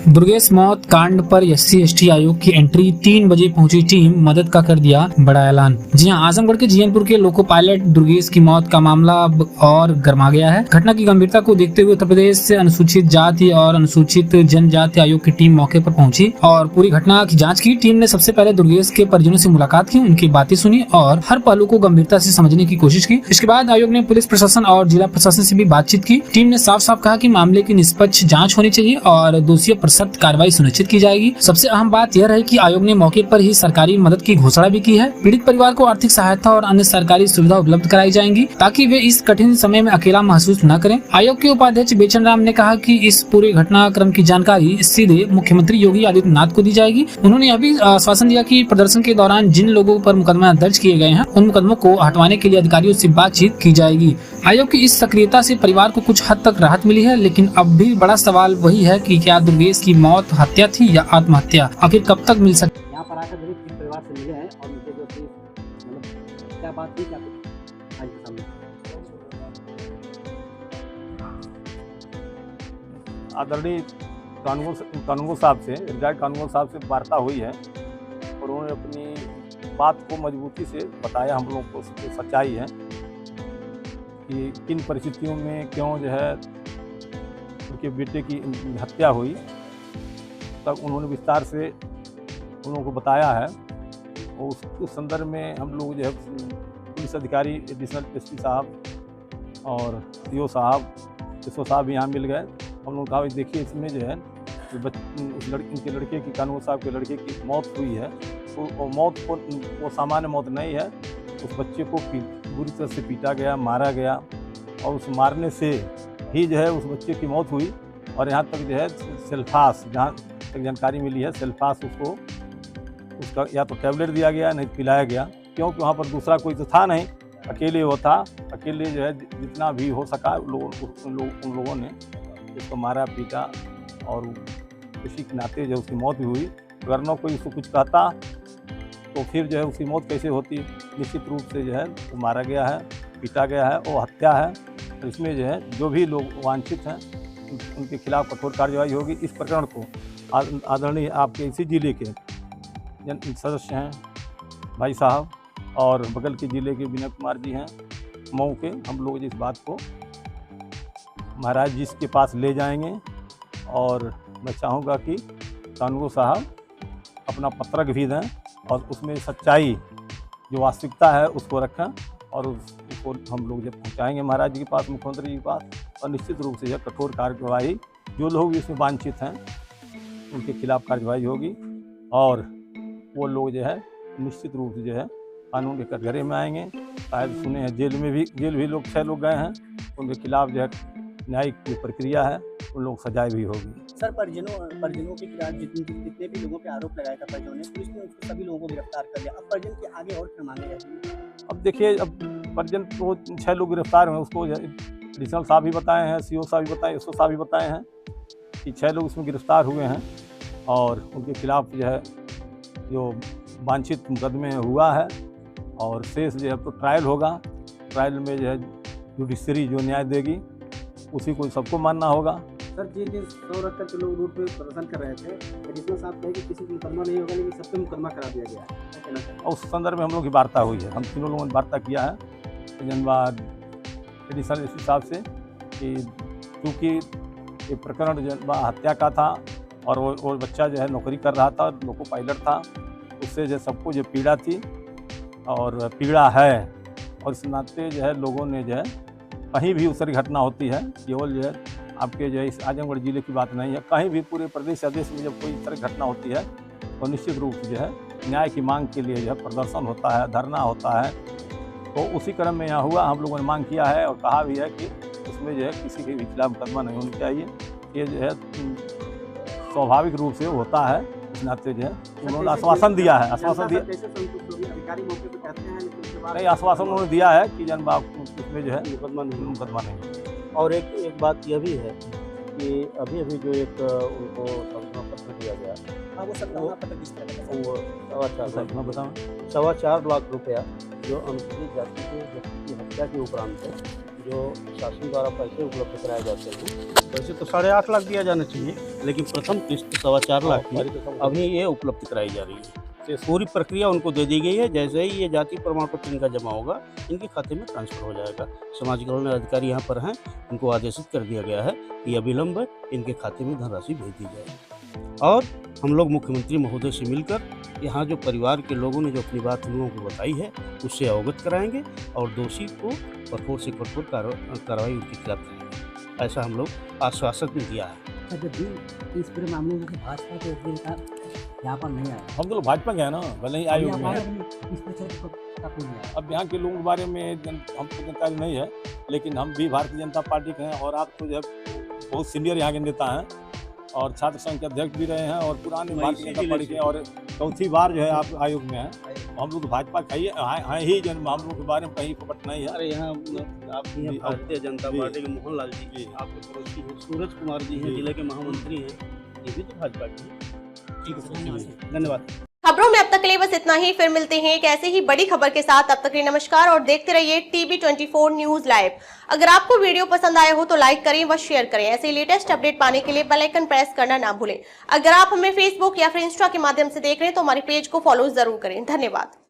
दुर्गेश मौत कांड पर SC/ST आयोग की एंट्री 3 बजे पहुंची टीम मदद का कर दिया बड़ा ऐलान। जी हां, आजमगढ़ के जीएनपुर के लोको पायलट दुर्गेश की मौत का मामला अब और गर्मा गया है। घटना की गंभीरता को देखते हुए उत्तर प्रदेश से अनुसूचित जाति और अनुसूचित जनजाति आयोग की टीम मौके पर पहुंची और पूरी घटना की जांच की। टीम ने सबसे पहले दुर्गेश के परिजनों से मुलाकात की, उनकी बातें सुनी और हर पहलू को गंभीरता से समझने की कोशिश की। इसके बाद आयोग ने पुलिस प्रशासन और जिला प्रशासन से भी बातचीत की। टीम ने साफ साफ कहा कि मामले की निष्पक्ष जांच होनी चाहिए और दोषियों पर सख्त कार्रवाई सुनिश्चित की जाएगी। सबसे अहम बात यह रही कि आयोग ने मौके पर ही सरकारी मदद की घोषणा भी की है। पीड़ित परिवार को आर्थिक सहायता और अन्य सरकारी सुविधा उपलब्ध कराई जाएंगी ताकि वे इस कठिन समय में अकेला महसूस न करें। आयोग के उपाध्यक्ष बेचन राम ने कहा कि इस पूरे घटनाक्रम की जानकारी सीधे मुख्यमंत्री योगी आदित्यनाथ को दी जाएगी। उन्होंने यह भी आश्वासन दिया कि प्रदर्शन के दौरान जिन लोगों पर मुकदमा दर्ज किए गए हैं उन मुकदमों को हटवाने के लिए अधिकारियों से बातचीत की जाएगी। आयोग की इस सक्रियता से परिवार को कुछ हद तक राहत मिली है, लेकिन अब भी बड़ा सवाल वही है कि क्या दुर्गेश की मौत हत्या थी या आत्महत्या, आखिर कब तक मिल सकती। यहाँ पर आकर जरूर तीन परिवार से मिले हैं और उनके जो मतलब क्या बात थी, क्या आज के सामने आदरणीय कानूनगो साहब से, रिटायर्ड कानूनगो साहब से वार्ता हुई है और उन्होंने अपनी बात को मजबूती से बताया। हम लोग को सच्चाई है कि किन परिस्थितियों में क्यों जो है उनके बेटे की हत्या हुई, तब उन्होंने विस्तार से उन लोगों को बताया है। और उस संदर्भ में हम लोग जो है पुलिस अधिकारी एडिशनल SP साहब और CO साहब, SO साहब यहाँ मिल गए। हम लोग कहा देखिए इसमें जो है इनके लड़के की, कानून साहब के लड़के की मौत हुई है, तो वो मौत को वो सामान्य मौत नहीं है। उस बच्चे को बुरी तरह से पीटा गया, मारा गया और उस मारने से ही जो है उस बच्चे की मौत हुई। और यहाँ तक जो है सेल्फास, जहाँ तक जानकारी मिली है, सेल्फास उसका या तो टैबलेट दिया गया नहीं पिलाया गया, क्योंकि वहाँ पर दूसरा कोई तो था नहीं, अकेले वो था। अकेले जो है जितना भी हो सका उन लोगों ने उसको मारा पीटा और किसी के नाते जो उसकी मौत भी हुई। अगर न कोई उसको कुछ कहता तो फिर जो है उसकी मौत कैसे होती। निश्चित रूप से जो है वो मारा गया है, पीटा गया है, वो हत्या है। तो इसमें जो है जो भी लोग वांछित हैं उनके खिलाफ कठोर कार्रवाई होगी। इस प्रकरण को आदरणीय आपके इसी जिले के सदस्य हैं भाई साहब और बगल के जिले के विनय कुमार जी हैं मऊ के, हम लोग इस बात को महाराज जी के पास ले जाएंगे। और मैं चाहूँगा कि कानूनगो साहब अपना पत्रक भी दें और उसमें सच्चाई जो वास्तविकता है उसको रखें और उसको हम लोग जब पहुँचाएँगे महाराज जी के पास, मुख्यमंत्री जी के पास, और निश्चित रूप से यह कठोर कार्यवाही जो लोग इसमें वांछित हैं उनके खिलाफ कार्यवाही होगी। और वो लोग जो है निश्चित रूप से जो है कानून के कटघरे में आएंगे। शायद सुने हैं जेल भी लोग 6 लोग गए हैं, उनके खिलाफ जो है न्यायिक जो प्रक्रिया है उन लोग सजाए भी होगी। सर, परिजनों के खिलाफ जितने भी लोगों पे आरोप लगाया था परिजनों ने, पुलिस ने उसको सभी लोगों को गिरफ्तार कर लिया। अब परिजन के आगे और क्या मांगे जाएंगे? अब देखिए, अब परिजन तो 6 लोग गिरफ्तार हुए, उसको एडिशनल साहब भी बताए हैं, CO साहब भी बताए, SO साहब भी बताए हैं कि 6 लोग इसमें गिरफ्तार हुए हैं और उनके खिलाफ जो है जो वांछित मुकदमे हुआ है और शेष जो है तो ट्रायल होगा। ट्रायल में जो है जुडिशरी जो न्याय देगी उसी को सबको मानना होगा। सर, जिस दिन 100 रखकर के लोग रूट पे प्रदर्शन कर रहे थे, एडिशनल साहब कहे कि किसी को मुकदमा नहीं होगा, लेकिन सब पे मुकदमा करा दिया गया। और उस संदर्भ में हम लोग की वार्ता हुई है, हम तीनों लोगों ने वार्ता किया है धन्यवाद एडिशनल SP साहब से कि क्योंकि ये प्रकरण जो हत्या का था और वो बच्चा जो है नौकरी कर रहा था, लोको पायलट था, उससे जो सबको जो पीड़ा थी और पीड़ा है, और इस नाते जो है लोगों ने जो है कहीं भी उस तरह घटना होती है, केवल जो है आपके जो है इस आजमगढ़ जिले की बात नहीं है, कहीं भी पूरे प्रदेश या देश में जब कोई इस तरह घटना होती है तो निश्चित रूप से जो है न्याय की मांग के लिए जो है प्रदर्शन होता है, धरना होता है। तो उसी क्रम में यहाँ हुआ, हम लोगों ने मांग किया है और कहा भी है कि उसमें जो है किसी के भी खिलाफ मुकदमा नहीं होना चाहिए। ये जो है स्वाभाविक रूप से होता है, इस नाते जो है उन्होंने आश्वासन दिया है। आश्वासन दिया नहीं, आश्वासन उन्होंने दिया है कि जनबाग उसमें जो है मुकदमा नहीं। और एक बात यह भी है कि अभी जो एक उनको समझौता पत्र दिया गया, वो 4.25 लाख रुपया जो अनुसूचित जाति के व्यक्ति की हत्या के उपरांत जो शासन द्वारा पैसे उपलब्ध कराए जाते हैं। वैसे तो 8.5 लाख दिया जाना चाहिए, लेकिन प्रथम किस्त 4.25 लाख की अभी ये उपलब्ध कराई जा रही है। पूरी प्रक्रिया उनको दे दी गई है। जैसे ही ये जाति प्रमाण पत्र इनका जमा होगा, इनके खाते में ट्रांसफर हो जाएगा। समाज कल्याण अधिकारी यहाँ पर हैं, इनको आदेशित कर दिया गया है कि अविलंब इनके खाते में धनराशि भेज दी जाए। और हम लोग मुख्यमंत्री महोदय से मिलकर यहाँ जो परिवार के लोगों ने जो अपनी बात हम लोगों को बताई है, उससे अवगत कराएंगे और दोषी को कठोर से कठोर कार्रवाई उनके खिलाफ करेंगे, ऐसा हम लोग आश्वासन दिया है। इस पूरे मामले में भाजपा के एक नेता यहाँ पर नहीं आया। हम तो लोग भाजपा के हैं ना, भले ही आयोग में है। इस पर अब यहाँ के लोगों के बारे में हमको जानकारी नहीं है, लेकिन हम भी भारतीय जनता पार्टी के हैं और आप तो जो है बहुत सीनियर यहाँ के नेता हैं और छात्र संघ के अध्यक्ष भी रहे हैं और पुराने भारतीय जनता पार्टी के, और चौथी बार जो है आप आयोग में हैं। हम लोग तो भाजपा का ही जन्म, हम लोग के बारे में कहीं पट नहीं है। अरे यहाँ आप भारतीय जनता पार्टी के मोहन लाल जी आपके पड़ोसी हैं, सूरज कुमार जी हैं, जिले के महामंत्री हैं, ये भी तो भाजपा के हैं। ठीक है, धन्यवाद। खबरों में अब तक के लिए बस इतना ही। फिर मिलते हैं एक ऐसे ही बड़ी खबर के साथ। तब तक के लिए नमस्कार और देखते रहिए टीवी 24 न्यूज लाइव। अगर आपको वीडियो पसंद आए हो तो लाइक करें व शेयर करें। ऐसे ही लेटेस्ट अपडेट पाने के लिए बेल आइकन प्रेस करना ना भूलें। अगर आप हमें फेसबुक या फिर इंस्टा के माध्यम से देख रहे हैं तो हमारे पेज को फॉलो जरूर करें। धन्यवाद।